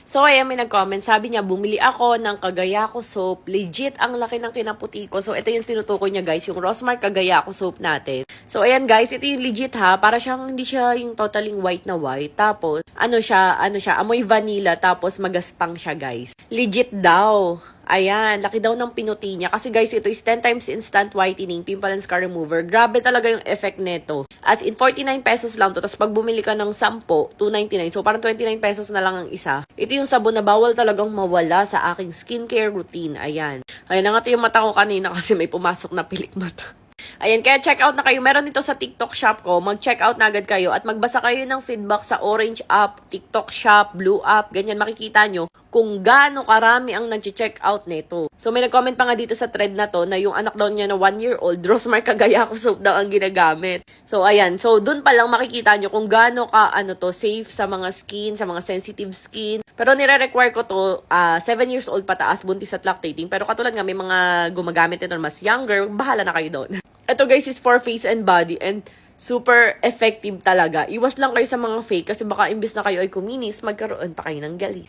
So, ayan, may nag-comment. Sabi niya, bumili ako ng Kagayako soap. Legit, ang laki ng kinaputi ko. So, ito yung tinutukoy niya, guys. Yung Rosmar Kagayako soap natin. So, ayan, guys. Ito yung legit, ha. Para siyang, hindi siya yung totaling white na white. Tapos, ano siya, amoy vanilla. Tapos, magaspang siya, guys. Legit daw. Ayan, laki daw ng pinuti niya. Kasi guys, ito is 10 times instant whitening, pimple and scar remover. Grabe talaga yung effect nito. As in, 49 pesos lang to. Tapos pag bumili ka ng 10, 2.99. So parang 29 pesos na lang ang isa. Ito yung sabon na bawal talagang mawala sa aking skincare routine. Ayan. Ayan, nangati yung mata ko kanina kasi may pumasok na pilik mata. Ayan, kaya check out na kayo. Meron ito sa TikTok shop ko. Mag-check out na agad kayo at magbasa kayo ng feedback sa Orange app, TikTok shop, Blue app. Ganyan, makikita nyo kung gaano karami ang nag-check out nito. So, may nag-comment pa nga dito sa thread na to na yung anak daw niya na 1-year-old, Rosmar Kagayako soap daw ang ginagamit. So, ayan. So, dun pa lang makikita nyo kung gaano ka, safe sa mga skin, sa mga sensitive skin. Pero nire-require ko to, 7 years old pataas, buntis at lactating. Pero katulad nga, may mga gumagamit nito mas younger, bahala na kayo doon. Ito guys is for face and body and super effective talaga. Iwas lang kayo sa mga fake kasi baka imbis na kayo ay kuminis, magkaroon pa kayo ng galis.